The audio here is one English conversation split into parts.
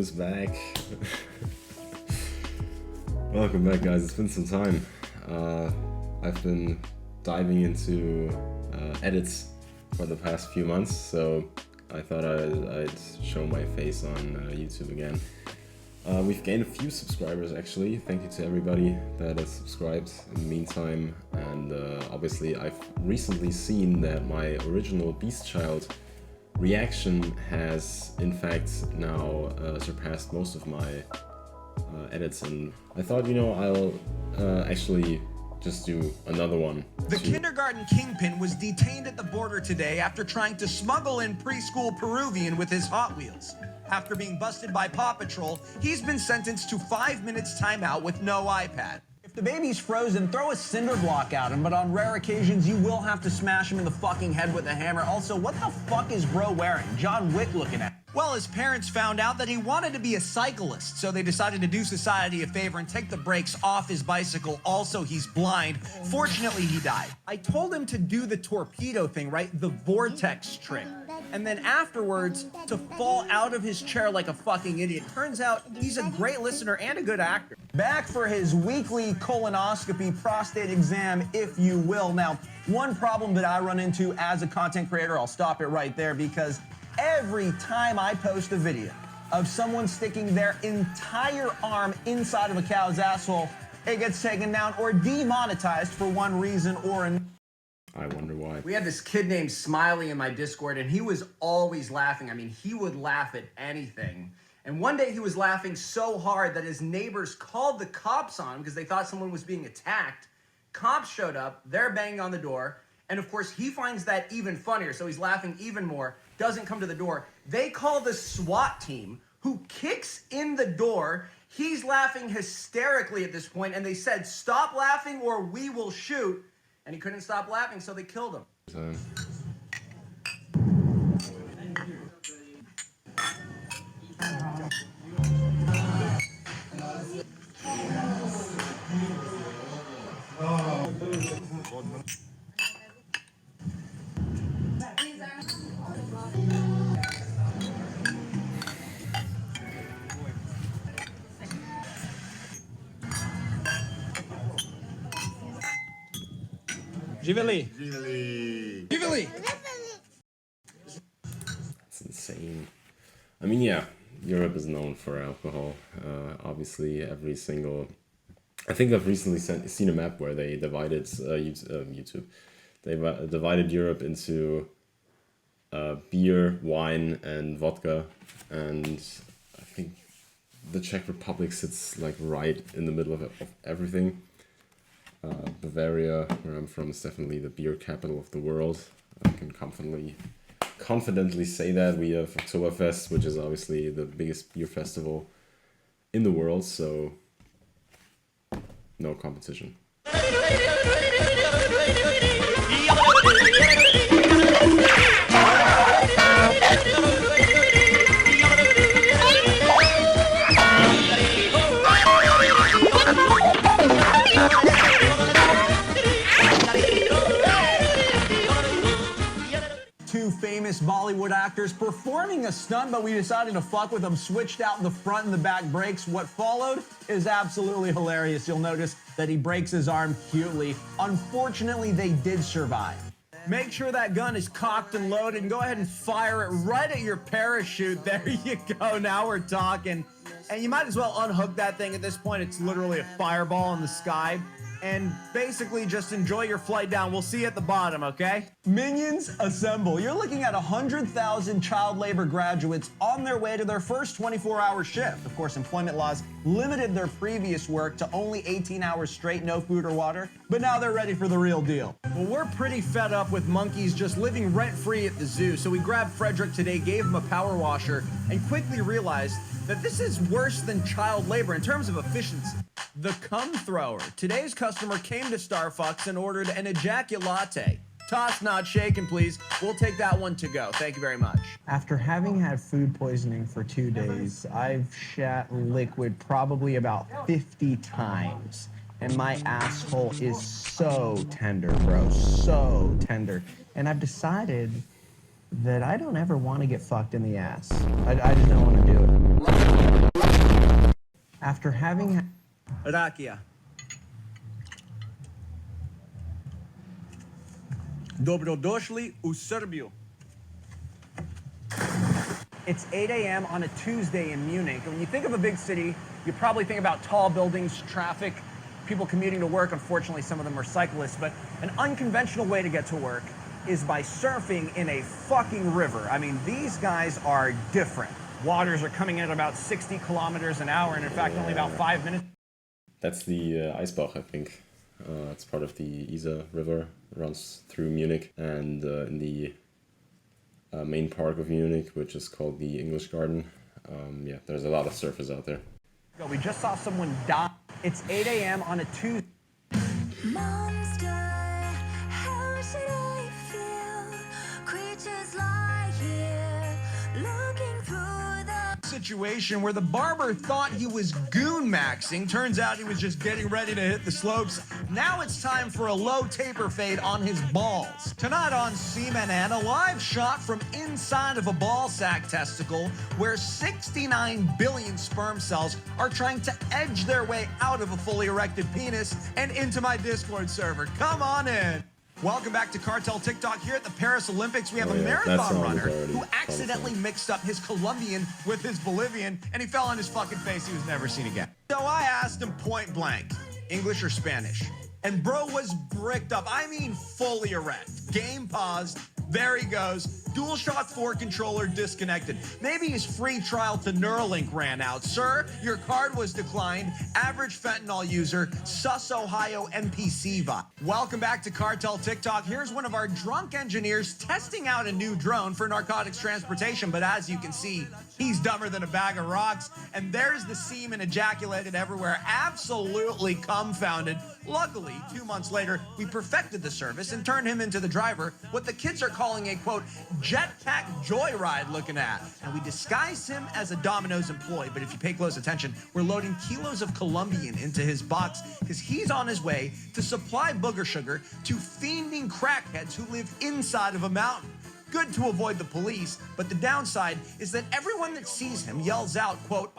is back. Welcome back, guys. It's been some time. I've been diving into edits for the past few months, so I thought I'd show my face on YouTube again. We've gained a few subscribers, actually. Thank you to everybody that has subscribed in the meantime. And obviously, I've recently seen that my original BSTCHLD reaction has, in fact, now surpassed most of my edits. And I thought, you know, I'll actually just do another one. The kindergarten kingpin was detained at the border today after trying to smuggle in preschool Peruvian with his Hot Wheels. After being busted by Paw Patrol, he's been sentenced to 5 minutes timeout with no iPad. If the baby's frozen, throw a cinder block at him, but on rare occasions, you will have to smash him in the fucking head with a hammer. Also, what the fuck is bro wearing? John Wick looking at. Well, his parents found out that he wanted to be a cyclist, so they decided to do society a favor and take the brakes off his bicycle. Also, he's blind. Fortunately, he died. I told him to do the torpedo thing, right? The vortex trick. And then afterwards, to fall out of his chair like a fucking idiot. Turns out he's a great listener and a good actor. Back for his weekly colonoscopy prostate exam, if you will. Now, one problem that I run into as a content creator, I'll stop it right there, because every time I post a video of someone sticking their entire arm inside of a cow's asshole, it gets taken down or demonetized for one reason or another. I wonder why. We had this kid named Smiley in my Discord, and he was always laughing. I mean, he would laugh at anything. And one day he was laughing so hard that his neighbors called the cops on him because they thought someone was being attacked. Cops showed up, they're banging on the door, and of course he finds that even funnier, so he's laughing even more, doesn't come to the door. They call the SWAT team, who kicks in the door. He's laughing hysterically at this point, and they said, "Stop laughing or we will shoot." And he couldn't stop laughing, so they killed him. Jivili. That's insane. I mean, yeah, Europe is known for alcohol. Obviously, every single... I think I've recently seen a map where they divided YouTube. They divided Europe into beer, wine, and vodka. And I think the Czech Republic sits like right in the middle of everything. Bavaria, where I'm from, is definitely the beer capital of the world. I can confidently say that. We have Oktoberfest, which is obviously the biggest beer festival in the world, so no competition. Two famous Bollywood actors performing a stunt, but we decided to fuck with them, switched out the front and the back brakes. What followed is absolutely hilarious. You'll notice that he breaks his arm cutely. Unfortunately, they did survive. Make sure that gun is cocked and loaded and go ahead and fire it right at your parachute. There you go. Now we're talking. And you might as well unhook that thing at this point. It's literally a fireball in the sky. And basically just enjoy your flight down. We'll see you at the bottom, okay? Minions assemble. You're looking at 100,000 child labor graduates on their way to their first 24-hour shift. Of course, employment laws limited their previous work to only 18 hours straight, no food or water, but now they're ready for the real deal. Well, we're pretty fed up with monkeys just living rent-free at the zoo, so we grabbed Frederick today, gave him a power washer, and quickly realized that this is worse than child labor in terms of efficiency. The cum thrower. Today's customer came to Starbucks and ordered an ejaculate. Toss not shaken, please. We'll take that one to go. Thank you very much. After having had food poisoning for 2 days, I've shat liquid probably about 50 times. And my asshole is so tender, bro, so tender. And I've decided that I don't ever want to get fucked in the ass. I just don't want to do it. After having Rakia. Dobrodošli u Srbiju. It's 8 a.m. on a Tuesday in Munich. When you think of a big city, you probably think about tall buildings, traffic, people commuting to work. Unfortunately, some of them are cyclists, but an unconventional way to get to work is by surfing in a fucking river. I mean, these guys are different. Waters are coming in at about 60 kilometers an hour, and in fact, only about 5 minutes. That's the Eisbach, I think. It's part of the Isar River, runs through Munich, and in the main park of Munich, which is called the English Garden. Yeah, there's a lot of surfers out there. We just saw someone die. It's 8 a.m. on a Tuesday. Monster, how should I feel? Creatures lie here, looking through the Situation where the barber thought he was goon maxing. Turns out he was just getting ready to hit the slopes. Now it's time for a low taper fade on his balls. Tonight on CNN, a live shot from inside of a ball sack testicle where 69 billion sperm cells are trying to edge their way out of a fully erected penis and into my Discord server. Come on in. Welcome back to Cartel TikTok. Here at the Paris Olympics, we have a marathon runner who accidentally mixed up his Colombian with his Bolivian, and he fell on his fucking face. He was never seen again. So I asked him point blank, English or Spanish? And bro was bricked up. I mean, fully erect. Game paused. There he goes. DualShock 4 controller disconnected. Maybe his free trial to Neuralink ran out. Sir, your card was declined. Average fentanyl user. Sus Ohio NPC vibe. Welcome back to Cartel TikTok. Here's one of our drunk engineers testing out a new drone for narcotics transportation. But as you can see, he's dumber than a bag of rocks. And there's the semen ejaculated everywhere. Absolutely confounded. Luckily, 2 months later, we perfected the service and turned him into the driver, what the kids are calling a, quote, jetpack joyride looking at. And we disguised him as a Domino's employee, but if you pay close attention, we're loading kilos of Colombian into his box because he's on his way to supply booger sugar to fiending crackheads who live inside of a mountain. Good to avoid the police, but the downside is that everyone that sees him yells out, quote,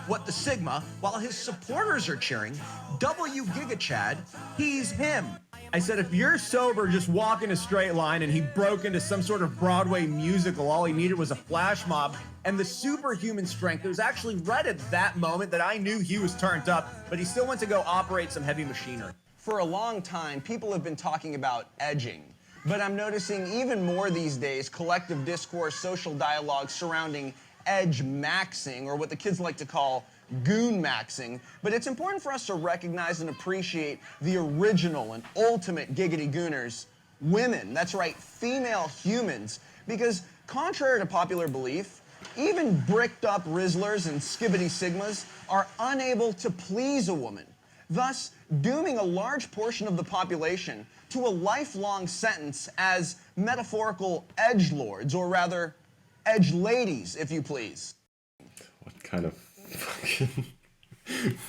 what the Sigma, while his supporters are cheering, W Giga Chad, he's him. I said, if you're sober, just walk in a straight line, and he broke into some sort of Broadway musical. All he needed was a flash mob and the superhuman strength. It was actually right at that moment that I knew he was turned up, but he still went to go operate some heavy machinery. For a long time, people have been talking about edging. But I'm noticing even more these days collective discourse, social dialogue surrounding edge maxing, or what the kids like to call goon maxing. But it's important for us to recognize and appreciate the original and ultimate giggity gooners, women. That's right, female humans. Because contrary to popular belief, even bricked up Rizzlers and skibbity sigmas are unable to please a woman, thus dooming a large portion of the population to a lifelong sentence as metaphorical edgelords, or rather, edge ladies, if you please. What kind of fucking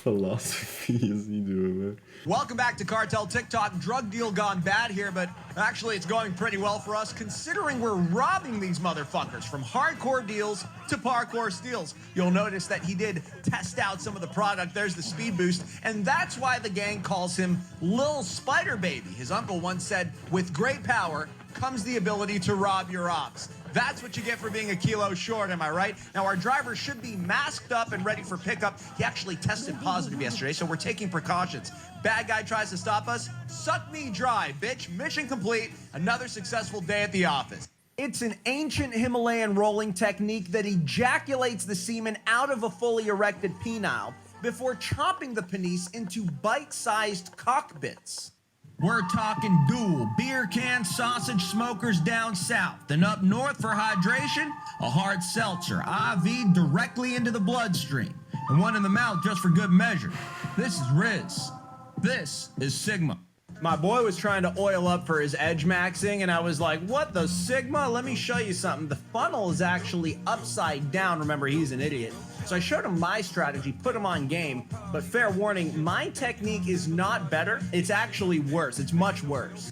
philosophy is he doing, man? Welcome back to Cartel TikTok. Drug deal gone bad here, but actually it's going pretty well for us considering we're robbing these motherfuckers from hardcore deals to parkour steals. You'll notice that he did test out some of the product. There's the speed boost, and that's why the gang calls him Lil Spider Baby. His uncle once said, with great power comes the ability to rob your ops. That's what you get for being a kilo short, am I right? Now, our driver should be masked up and ready for pickup. He actually tested positive yesterday, so we're taking precautions. Bad guy tries to stop us. Suck me dry, bitch. Mission complete. Another successful day at the office. It's an ancient Himalayan rolling technique that ejaculates the semen out of a fully erected penile before chopping the penis into bite-sized cockbits. We're talking dual beer can sausage smokers down south, and up north for hydration, a hard seltzer, IV directly into the bloodstream, and one in the mouth just for good measure. This is Riz. This is Sigma. My boy was trying to oil up for his edge maxing, and I was like, what the Sigma? Let me show you something. The funnel is actually upside down. Remember, he's an idiot. So I showed him my strategy, put him on game, but fair warning, my technique is not better. It's actually worse. It's much worse.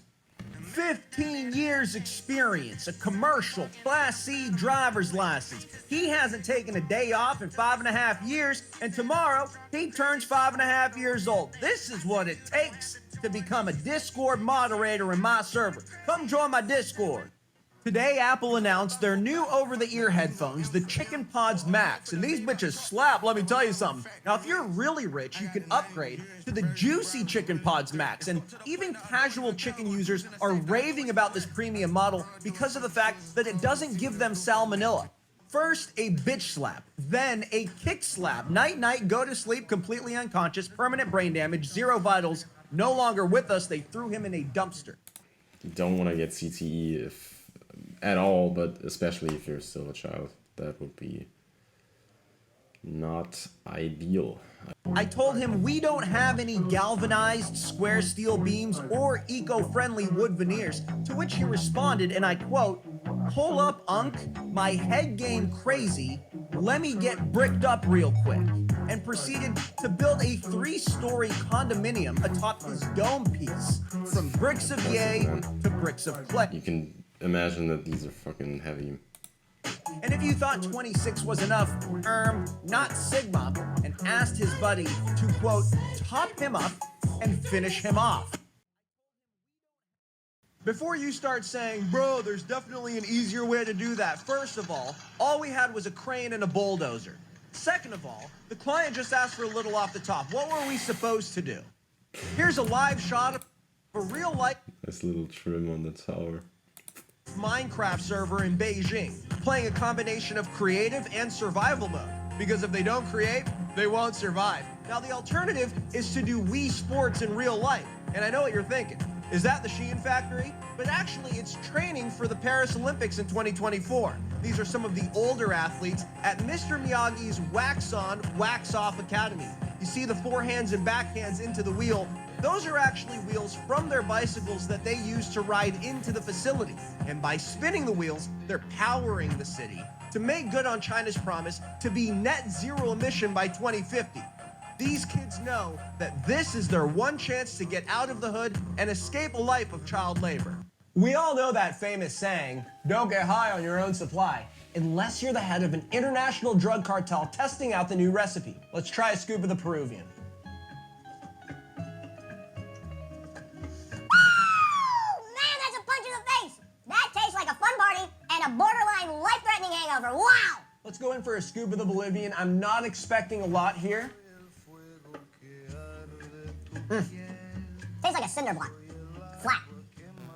15 years experience, a commercial Class C driver's license. He hasn't taken a day off in 5.5 years, and tomorrow he turns 5.5 years old. This is what it takes to become a Discord moderator in my server. Come join my Discord. Today, Apple announced their new over-the-ear headphones, the Chicken Pods Max, and these bitches slap, let me tell you something. Now, if you're really rich, you can upgrade to the juicy Chicken Pods Max, and even casual chicken users are raving about this premium model because of the fact that it doesn't give them salmonella. First, a bitch slap, then a kick slap. Night-night, go to sleep, completely unconscious, permanent brain damage, 0 vitals, no longer with us, they threw him in a dumpster. You don't want to get CTE at all, but especially if you're still a child. That would be not ideal. I told him we don't have any galvanized square steel beams or eco-friendly wood veneers, to which he responded, and I quote, "Pull up, Unc, my head game crazy, let me get bricked up real quick," and proceeded to build a 3-story condominium atop his dome piece, from bricks of yay to bricks of clay. You can imagine that these are fucking heavy. And if you thought 26 was enough, not Sigma, and asked his buddy to, quote, top him up and finish him off. Before you start saying, bro, there's definitely an easier way to do that. First of all we had was a crane and a bulldozer. Second of all, the client just asked for a little off the top. What were we supposed to do? Here's a live shot of a real life Nice little trim on the tower. Minecraft server in Beijing, playing a combination of creative and survival mode, because if they don't create, they won't survive. Now the alternative is to do Wii Sports in real life, and I know what you're thinking. Is that the Shein factory? But actually it's training for the Paris Olympics in 2024. These are some of the older athletes at Mr. Miyagi's Wax On, Wax Off Academy. You see the forehands and backhands into the wheel. Those are actually wheels from their bicycles that they use to ride into the facility. And by spinning the wheels, they're powering the city to make good on China's promise to be net zero emission by 2050. These kids know that this is their one chance to get out of the hood and escape a life of child labor. We all know that famous saying, don't get high on your own supply, unless you're the head of an international drug cartel testing out the new recipe. Let's try a scoop of the Peruvian. A borderline life-threatening hangover. Wow! Let's go in for a scoop of the Bolivian. I'm not expecting a lot here. Tastes like a cinder block. Flat.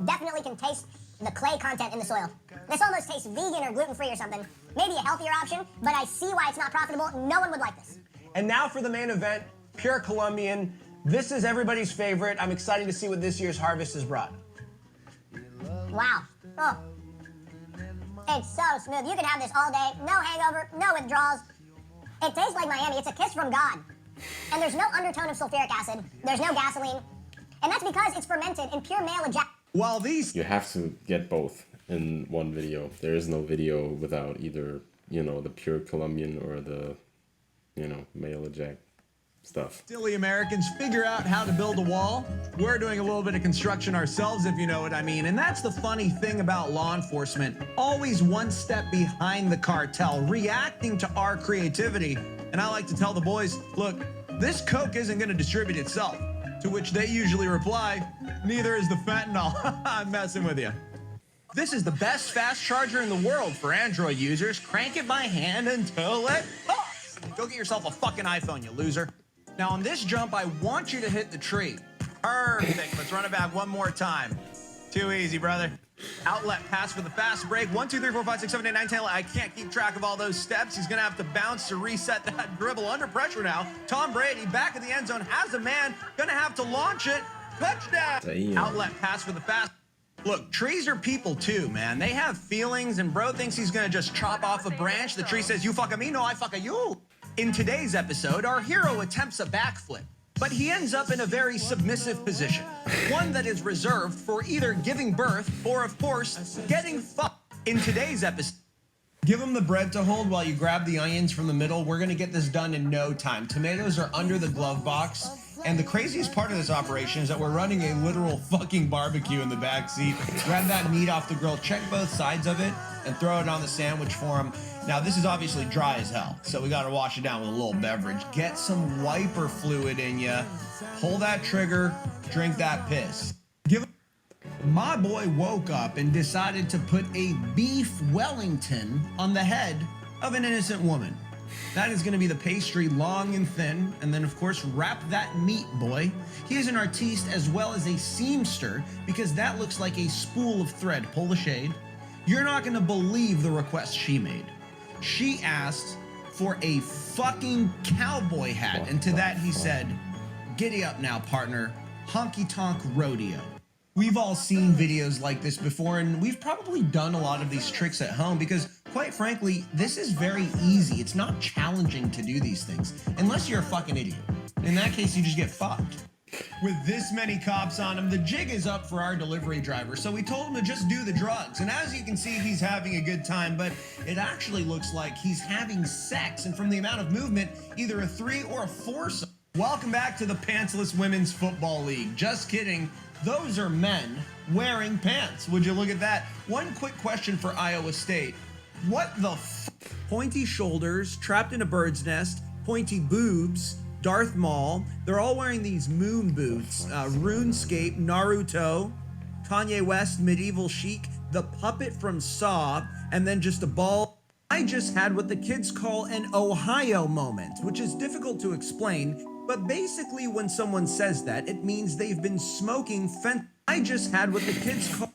Definitely can taste the clay content in the soil. This almost tastes vegan or gluten-free or something. Maybe a healthier option, but I see why it's not profitable. No one would like this. And now for the main event, pure Colombian. This is everybody's favorite. I'm excited to see what this year's harvest has brought. Wow. Oh. It's so smooth. You could have this all day. No hangover, no withdrawals. It tastes like Miami. It's a kiss from God. And there's no undertone of sulfuric acid. There's no gasoline. And that's because it's fermented in pure male ejaculate. While these You have to get both in one video. There is no video without either, the pure Colombian or the, male eject stuff. silly Americans figure out how to build a wall, we're doing a little bit of construction ourselves, if you know what I mean. And that's the funny thing about law enforcement. Always one step behind the cartel, reacting to our creativity. And I like to tell the boys, look, this coke isn't going to distribute itself. To which they usually reply, neither is the fentanyl. I'm messing with you. This is the best fast charger in the world for Android users. Crank it by hand until it pops. Go get yourself a fucking iPhone, you loser. Now on this jump, I want you to hit the tree. Perfect. Let's run it back one more time. Too easy, brother. Outlet pass for the fast break. 1, 2, 3, 4, 5, 6, 7, 8, 9, 10. I can't keep track of all those steps. He's going to have to bounce to reset that dribble. Under pressure now. Tom Brady back in the end zone. Has a man. Going to have to launch it. Touchdown. Damn. Outlet pass for the fast. Look, trees are people too, man. They have feelings, and bro thinks he's going to just chop off a branch. The tree says, you fuck me, no, I fuck you. In today's episode, our hero attempts a backflip, but he ends up in a very submissive position, one that is reserved for either giving birth or, of course, getting fucked. In today's episode, give him the bread to hold while you grab the onions from the middle. We're gonna get this done in no time. Tomatoes are under the glove box. And the craziest part of this operation is that we're running a literal fucking barbecue in the back seat. Grab that meat off the grill, check both sides of it, and throw it on the sandwich for him. Now, this is obviously dry as hell, so we gotta wash it down with a little beverage. Get some wiper fluid in ya, pull that trigger, drink that piss. My boy woke up and decided to put a beef Wellington on the head of an innocent woman. That is going to be the pastry, long and thin, and then of course wrap that meat, boy. He is an artiste as well as a seamster, because that looks like a spool of thread. Pull the shade. You're not going to believe the request she made. She asked for a fucking cowboy hat, and to that he said, "Giddy up now, partner. Honky tonk rodeo." We've all seen videos like this before, and we've probably done a lot of these tricks at home because, quite frankly, this is very easy. It's not challenging to do these things, unless you're a fucking idiot. In that case, you just get fucked. With this many cops on him, the jig is up for our delivery driver, so we told him to just do the drugs. And as you can see, he's having a good time, but it actually looks like he's having sex, and from the amount of movement, either a 3 or a 4-some. Welcome back to the Pantsless Women's Football League. Just kidding. Those are men wearing pants. Would you look at that? One quick question for Iowa State. What the Pointy shoulders, trapped in a bird's nest, pointy boobs, Darth Maul. They're all wearing these moon boots. RuneScape, Naruto, Kanye West, Medieval Chic, the puppet from Saw, and then just a ball. I just had what the kids call an Ohio moment, which is difficult to explain. But basically, when someone says that, it means they've been smoking I just had what the kids call...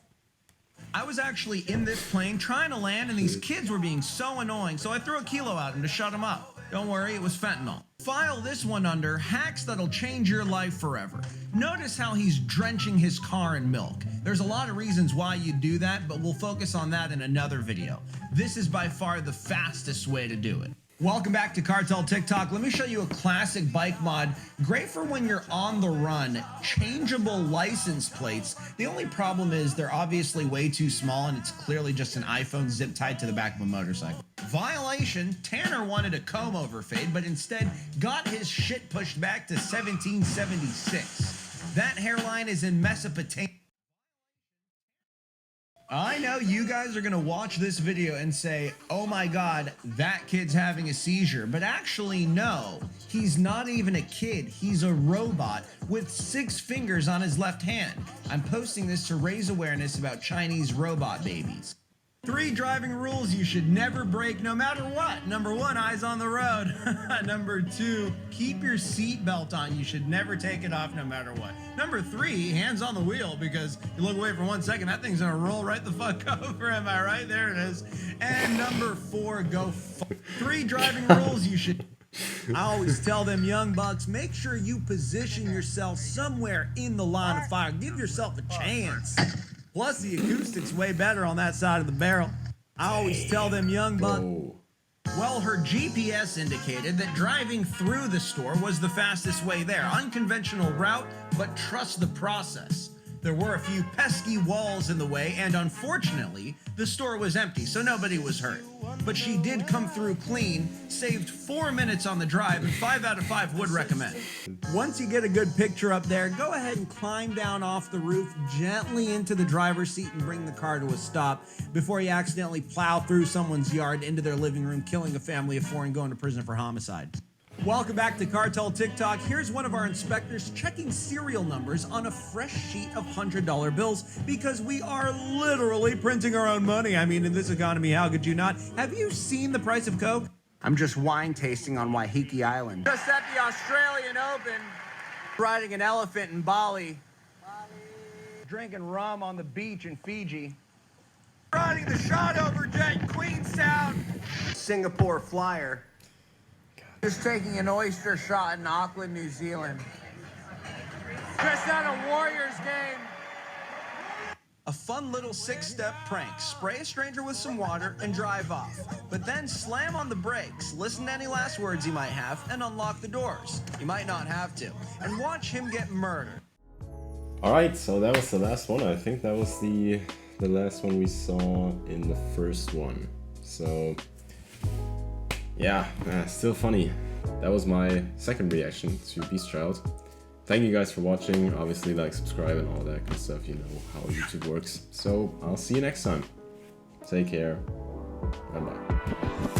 I was actually in this plane trying to land, and these kids were being so annoying, so I threw a kilo at them to shut them up. Don't worry, it was fentanyl. File this one under hacks that'll change your life forever. Notice how he's drenching his car in milk. There's a lot of reasons why you do that, but we'll focus on that in another video. This is by far the fastest way to do it. Welcome back to Cartel TikTok. Let me show you a classic bike mod. Great for when you're on the run. Changeable license plates. The only problem is they're obviously way too small, and it's clearly just an iPhone zip tied to the back of a motorcycle. Violation. Tanner wanted a comb over fade, but instead got his shit pushed back to 1776. That hairline is in Mesopotamia. I know you guys are gonna watch this video and say, oh my god, that kid's having a seizure. But actually, no, he's not even a kid. He's a robot with 6 fingers on his left hand. I'm posting this to raise awareness about Chinese robot babies. 3 driving rules you should never break no matter what. Number 1, eyes on the road. Number 2, keep your seatbelt on. You should never take it off no matter what. Number 3, hands on the wheel, because you look away for 1 second, that thing's gonna roll right the fuck over, am I right? There it is. And number 4, go 3 driving rules you should... I always tell them young bucks, make sure you position yourself somewhere in the line of fire. Give yourself a chance. Plus, the acoustic's way better on that side of the barrel. I always tell them young bucks. Well, her GPS indicated that driving through the store was the fastest way there. Unconventional route, but trust the process. There were a few pesky walls in the way, and unfortunately, the store was empty, so nobody was hurt. But she did come through clean, saved 4 minutes on the drive, and 5 out of 5 would recommend. Once you get a good picture up there, go ahead and climb down off the roof gently into the driver's seat and bring the car to a stop before you accidentally plow through someone's yard into their living room, killing a family of 4 and going to prison for homicide. Welcome back to Cartel TikTok. Here's one of our inspectors checking serial numbers on a fresh sheet of $100 bills because we are literally printing our own money. I mean, in this economy, how could you not? Have you seen the price of Coke? I'm just wine tasting on Waiheke Island. Just at the Australian Open, riding an elephant in Bali. Drinking rum on the beach in Fiji. Riding the shot over jet in Queenstown. Singapore Flyer. Just taking an oyster shot in Auckland, New Zealand. Just at a Warriors game. A fun little 6-step prank. Spray a stranger with some water and drive off. But then slam on the brakes, listen to any last words he might have, and unlock the doors. You might not have to. And watch him get murdered. Alright, so that was the last one. I think that was the last one we saw in the first one. So... yeah, still funny. That was my second reaction to BSTCHLD. thank you guys for watching. Obviously, like, subscribe, and all that good stuff. You know how YouTube works. So I'll see you next time. Take care. Bye bye.